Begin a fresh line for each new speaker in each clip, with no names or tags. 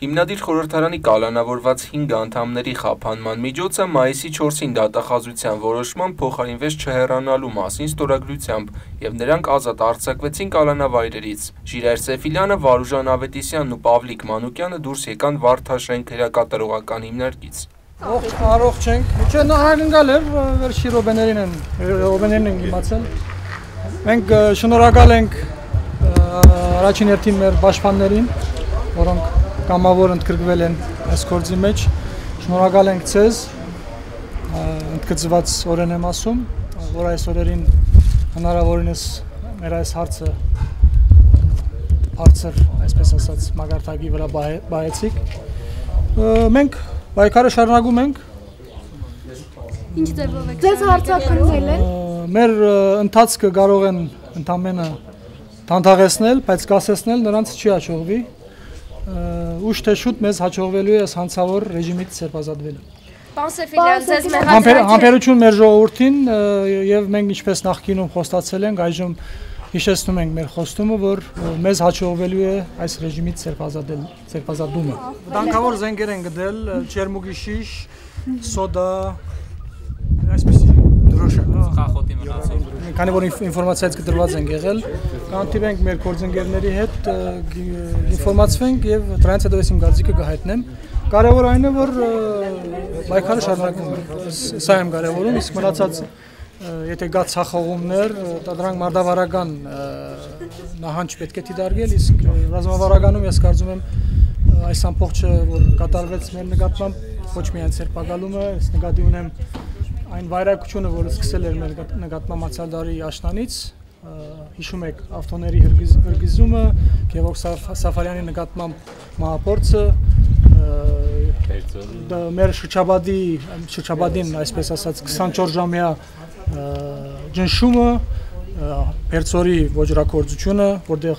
Հիմնադիր խորհրդարանի կալանավորված 5 անդամների խափանման միջոցը մայիսի 4-ին դատախազության որոշմամբ փոխարինվեց չհեռանալու մասին ստորագրությամբ և նրանք ազատ արձակվեցին կալանավայրերից։ Ժիրայր Սեֆիլյանը, Վարուժան Ավետիսյանն ու Պավլիկ Մանուկյանը դուրս եկան Վարդաշենք հրակատարողական հիմնարկից։
Առողջ ենք, չէ, ակնկալ էր, վերջի րոպեներին ենք իմացել։ Մենք շնորհակալ ենք առաջին հերթին մեր պաշտպաններին, որոնք կամավոր ընդգրկվել են այս գործի մեջ։ Շնորհակալ ենք ձեզ, ընդգծված օրեն եմ ասում, որ այս օրերին հնարավորինս մեր այս հարցը բարձր, այսպես ասած, մագարտակի վրա բայեցիք։ Մենք պայքարը շարունակում ենք։
Ինչ ձևով եք ձեզ հարցակրվել են։
Մեր ընթացքը կարող են ընդամենը դանդաղեցնել, բայց կասեցնել նրանց չի հաջողվի։ Ուշ թե շուտ մեզ հաջողվելու է այս հանցավոր ռեժիմից ցերպազատվելը։
Պարոն Սեֆիլյան, ձեզ մեր
համբերություն մեր ժողովրդին եւ մենք ինչպես նախկինում խոստացել ենք, այժմ հիշեցնում ենք մեր խոստումը, որ մեզ հաջողվելու է այս ռեժիմից ցերպազատումը։ Վտանգավոր զենքեր են գտել, ջերմուկի շիշ, սոդա, այսպեսի դրոշակ,
խախոտի մնացել։
Քանի որ ինֆորմացիայից կտրված ենք եղել, կանտիվենք մեր գործընկերների հետ, ինֆորմացվենք եւ դրանից հետո ես իմ գազիկը կհայտնեմ։ Կարևոր այն է, որ պայքարը շարունակվում է։ Սա եմ կարևորում, իսկ մնացած եթե գա ցախողումներ, դրանք մարդավարական նահանջ պետք է դիտարկել, իսկ ռազմավարականում ես կարծում եմ այս ամբողջը, որ կատարվեց մեր նկատմամբ, ոչ միայն ցերպակալումը, ես նկատի ունեմ այն վայրակությունը, որը սկսել էր մեր նկատմամբ անցյալ դարի աշնանից, հիշում եք ավտոների հրգիզումը, Գևորգ Սաֆարյանի նկատմամբ մահապորձը, մեր շրջաբադին, այսպես ասած, 24-ժամյա ջնշումը, Պերձորի ոճրագործությունը, որտեղ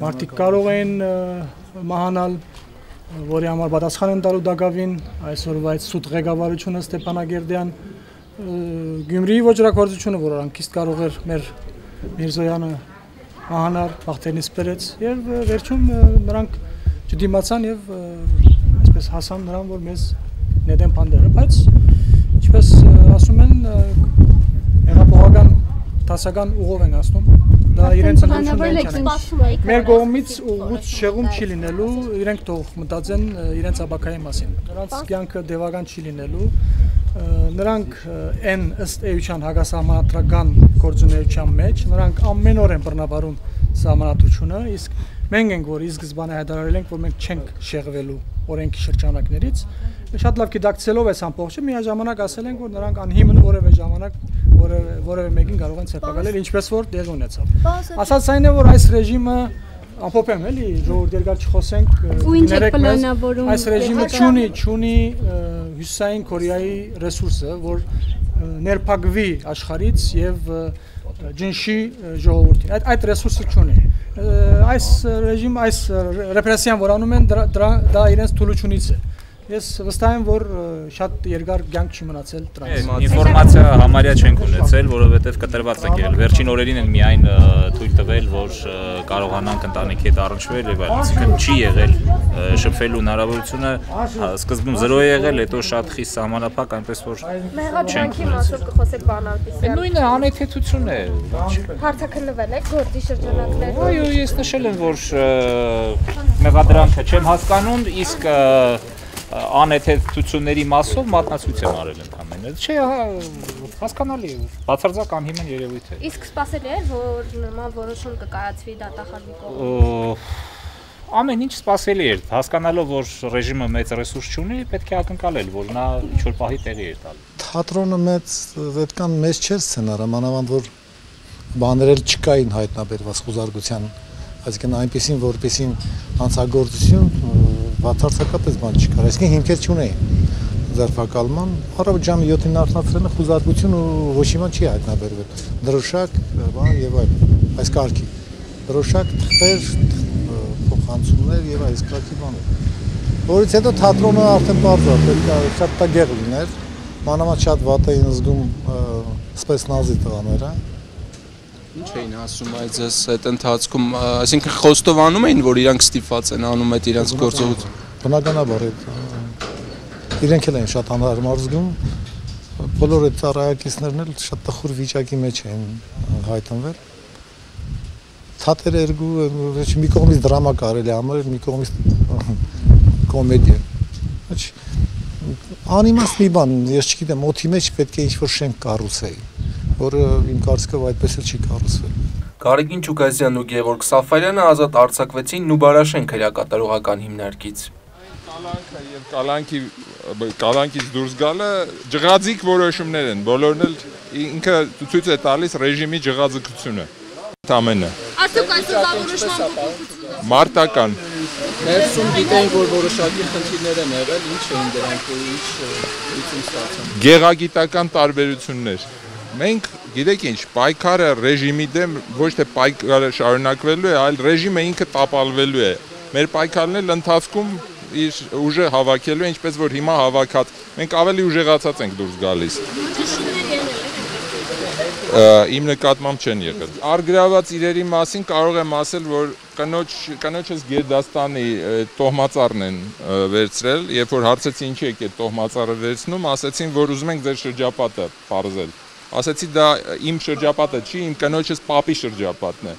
մարդիկ կարող էին մահանալ, որի համար պատասխան են տալու դակավին, այսօրվա այդ սուտ ղեկավարությունը Ստեփանագերդյան, Գյումրիի ոճրագործությունը, որ անկիստ կարող էր մեր Միրզոյանը մահանալ, Բախտերնից բերեց եւ վերջում նրանք չդիմացան եւ այսպես հասան նրան, որ մեզ նետեն բանդերը, բայց ինչպես ասում են, հեղափոխական դասական ուղով են ասնում, դա իրենց ընդունումն է։ Մեր կողմից ուղղուց շեղում չի լինելու, իրենք թող մտածեն իրենց ապակայի մասին։ Նրանց կյանքը դևական չի լինելու։ Նրանք են ըստ էության հակասահմանադրական գործունեության մեջ, նրանք ամեն օր են բռնաբարում սահմանադրությունը, իսկ մենք ենք, որ ի սկզբանե հայտարարել ենք, որ մենք չենք շեղվելու օրենքի շրջանակներից, շատ լավ գիտակցելով այս ամբողջը, միաժամանակ ասել ենք, որ նրանք անհիմն որևէ ժամանակ որևէ մեկին կարող են ցերպակալել, ինչպես որ տեղի ունեցավ։ Ասած այն է, որ այս ռեժիմը ամփոփեմ էլի, ժողովուրդ երկար չխոսենք, այս ռեժիմը չունի Հյուսիսային Կորեայի ռեսուրսը, որ ներփակվի աշխարհից եւ ջնշի ժողովրդին։ Այդ ռեսուրսը չունի։ Այս ռեժիմ, այս ռեպրեսիան, որ անում են, դա իրենց թուլությունից է։ Ես վստահ եմ, որ շատ երկար կյանք չի մնացել դրանից։
Ինֆորմացիա համարյա չենք ունեցել, որովհետև կտրված է եղել։ Վերջին օրերին են միայն թույլ տվել, որ կարողանանք ընտանիքի հետ առնչվել եւ այլն, այսինքն չի եղել շփվելու հնարավորությունը, սկզբում 0 է եղել, հետո շատ խիստ սահմանափակ, այնպես որ
մեղադրանքի մասով կխոսեք բան Ալպիսյան։
Նույնը անհեթեթություն է։
Հարցակրվել եք գործի շրջանակներում։
Այո, ես նշել եմ, որ մեղադրանքը չեմ հասկանում, իսկ անհեթեթությունների մասով մատնացույց եմ արել ընդհանրապես։ Չէ, հասկանալի է, բացարձակ անհիմն երևույթ է։
Իսկ սպասելի է, որ նման որոշում կկայացվի դատախազի կողմից։
Ամեն ինչ սպասելի էր, հասկանալով, որ ռեժիմը մեծ ռեսուրս չունի, պետք է ակնկալել, որ նա ինչ-որ պահի տեղի էր տալու։
Թատրոնը այդքան մեծ չէր սցենարը, մանավանդ որ բաներ էլ չկային հայտնաբերված խուզարկության, այսինքն այնպեսին, որպեսին հանցագործություն բացարձակապես բան չկար, այսինքն հիմքեր չունեին ձերբակալման, առավոտ ժամը 7-ին արթնացրել են խուզարկություն ու ոչ մի բան չի հայտնաբերվել, դրոշակ, բան եւ այլն, այս կարգի, դրոշակ, թղթեր, փոխանցումներ եւ այս կարգի բաներ, որից հետո թատրոնը արդեն բարձր է, պետք է շատ տագեղ լիներ, մանավանդ շատ վատ էին զգում սպեցնազի տղաները։
Ինչ էին ասում այս ընթացքում, այսինքն խոստովանում էին, որ իրանք ստիպված են անում այդ իրանք գործողություն։
բնականաբար իրենք էլ են շատ անհարմար զգում, բոլոր այդ ծառայակիցներն էլ շատ տխուր վիճակի մեջ են հայտնվել։ Թատերը երկու մի կողմից դրամա կարելի ամրել, մի կողմից կոմեդիա։ Անիմաստ մի բան, ես չգիտեմ, օդի մեջ պետք է ինչ-որ շենք կառուցեի, որը իմ կարծիքով այդպես էլ չի կառուցվել։
Գարեգին Չուկասյանն ու Գևորգ Սաֆարյանը ազատ արձակվեցին Նուբարաշեն քրեակատարողական հիմնարկից։
Կալանքի եւ կալանքից դուրս գալը ջղաձիկ որոշումներ են, բոլորն էլ ինքը ցույց է տալիս ռեժիմի ջղաձգությունը։ Ամենը։
Արդյոք այսօր որոշման փոփոխություն
մարտական։
Ներսում գիտենք, որ որոշակի խնդիրներ են եղել, ինչ էին դրանք ու ինչ լուծում ստացան։
Գեղագիտական տարբերություններ։ Մենք գիտեք ինչ, պայքարը ռեժիմի դեմ ոչ թե պայքարը շարունակվելու է, այլ ռեժիմը ինքը տապալվելու է։ Մեր պայքարն էլ ընթացքում իր ուժը հավաքելու է, ինչպես որ հիմա հավաքած։ Մենք ավելի ուժեղացած ենք դուրս գալիս։ Իմ նկատմամբ չեն եղել։ Արգրաված իրերի մասին կարող եմ ասել, որ կնոջս Գերդաստանի տոհմածառն են վերցրել, երբ որ հարցեցի ինչի եք այդ տոհմածառը վերցնում, ասեցին, որ ուզում ենք ձեր շրջապատը պարզել։ Ասեցի դա իմ շրջապատը չի, իմ կնոջս պապի շրջապատն է։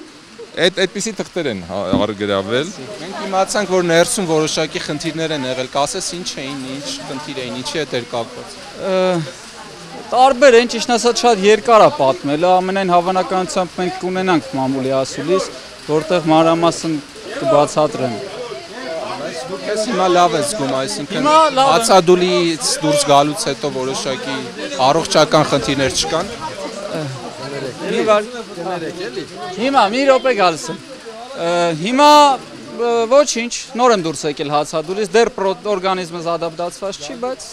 Այդպիսի թղթեր են արգրավել։
Մենք իմացանք, որ ներսում որոշակի խնդիրներ են եղել, կասես ինչ էին, ինչ խնդիր էին, ինչի հետ էր կապված։
Տարբեր են, ճիշտ ասած շատ երկար է պատմելը, ամենայն հավանականությամբ մենք կունենանք մամուլի ասուլիս, որտեղ մանրամասն կբացատրեմ։
Դուք ես հիմա լավ ես զգում, այսինքն հացադուլից դուրս գալուց հետո որոշակի առողջական խնդիրներ չկան։
Հիմա մի րոպե գալիս եմ։ Հիմա ոչինչ, նոր եմ դուրս եկել հացադուլից, դեռ օրգանիզմս ադապտացված չի, բայց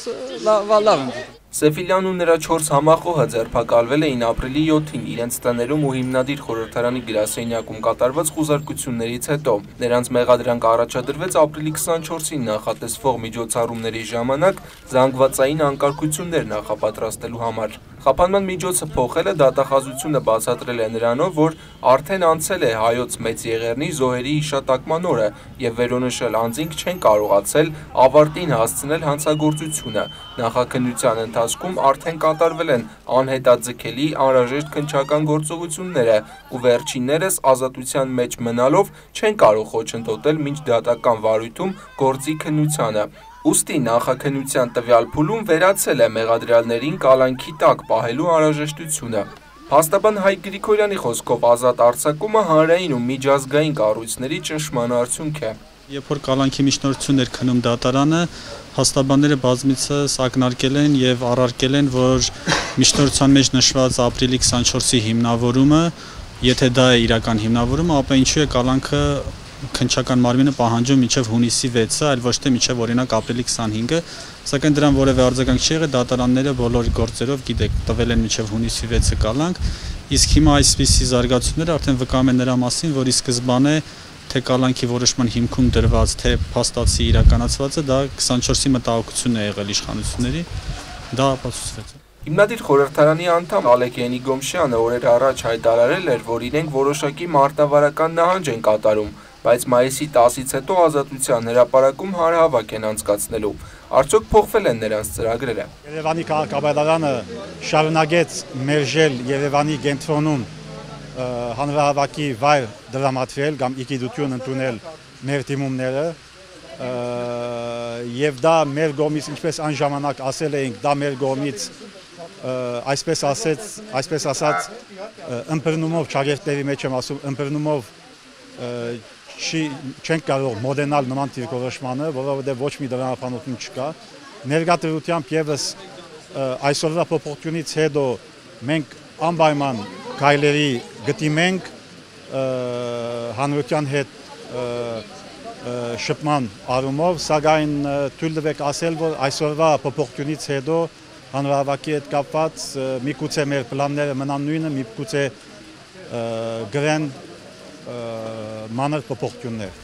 լավ եմ։
Սեֆիլյանն ու նրա 4 համախոհը ձերբակալվել էին ապրիլի 7-ին իրենց տներում ու հիմնադիր խորհրդարանի գրասենյակում կատարված խուզարկություններից հետո։ Նրանց մեղադրանք առաջադրվեց ապրիլի 24-ին նախատեսվող միջոցառումների ժամանակ զանգվածային անկարգություններ նախապատրաստելու համար։ Խափանման միջոցը փոխելը դատախազությունը բացատրել է նրանով, որ արդեն անցել է հայոց մեծ եղեռնի զոհերի հիշատակման օրը եւ վերոնշել անձինք չեն կարողացել ավարտին հասցնել հանցագործությունը։ Նախաքննության ընթացքում արդեն կատարվել են անհետաձգելի անհրաժեշտ քննչական գործողությունները ու վերջիններս ազատության մեջ մնալով չեն կարող խոչընդոտել մինչ դատական վարույթում գործի քննությանը։ Ուստի նախաքննության տվյալ փուլում վերացել է մեղադրյալներին կալանքի տակ պահելու անհրաժեշտությունը։ Փաստաբան Հայկ Գրիգորյանի խոսքով ազատ արձակումը հանրային ու միջազգային կառույցների ճնշման արդյունք է։
Երբ որ կալանքի միջնորդությունն էր քննում դատարանը, փաստաբանները բազմիցս ակնարկել են եւ առարկել են, որ միջնորդության մեջ նշված ապրիլի 24-ի հիմնավորումը, եթե դա է իրական հիմնավորումը, ապա ինչու է կալանքը քննչական մարմինը պահանջում մինչև հունիսի 6-ը, այլ ոչ թե մինչև օրինակ ապրիլի 25-ը, սակայն դրան որևէ արձագանք չի եղել, դատարանները բոլոր գործերով գիտեք տվել են մինչև հունիսի 6-ը կալանք, իսկ հիմա այսպիսի զարգացումները արդեն վկայում են նրա մասին, որ ի սկզբանե թե կալանքի որոշման հիմքում դրված, թե փաստացի իրականացվածը, դա 24-ի մտահոգությունն է եղել իշխանությունների, դա ապացուցվեց։
Հիմնադիր խորհրդարանի անդամ Ալեք Ենիգոմշյանը օրեր առաջ հայտարարել էր, որ իրենք որոշակի մարտավարական նահանջ են կատարում, բայց մայիսի 10-ից հետո ազատության հրապարակում հանրահավաք են անցկացնելու։ Արդյոք փոխվել են նրանց ծրագրերը։
Երևանի քաղաքապետարանը շարունակեց մերժել Երևանի կենտրոնում հանրահավաքի վայր դրամատվել կամ իգիդություն ընդունել մեր դիմումները եւ դա մեր կողմից, ինչպես այն ժամանակ ասել էինք, դա մեր կողմից այսպես ասած ըմբռնումով ճագերտների մեջ եմ ասում, ըմբռնումով չենք կարող մոդենալ նման դիրքորոշմանը, որովհետև ոչ մի դրամապանություն չկա։ Ներկայությամբ եւս այսօրվա փոփոխությունից հետո մենք անպայման գայլերի գտիմենք հանրության հետ շփման առումով, սակայն թույլ տվեք ասել, որ այսօրվա փոփոխությունից հետո հանրահավաքի հետ կապված միգուցե մեր պլանները մնան նույնը, միգուցե գրեն մանր փոփոխություններ։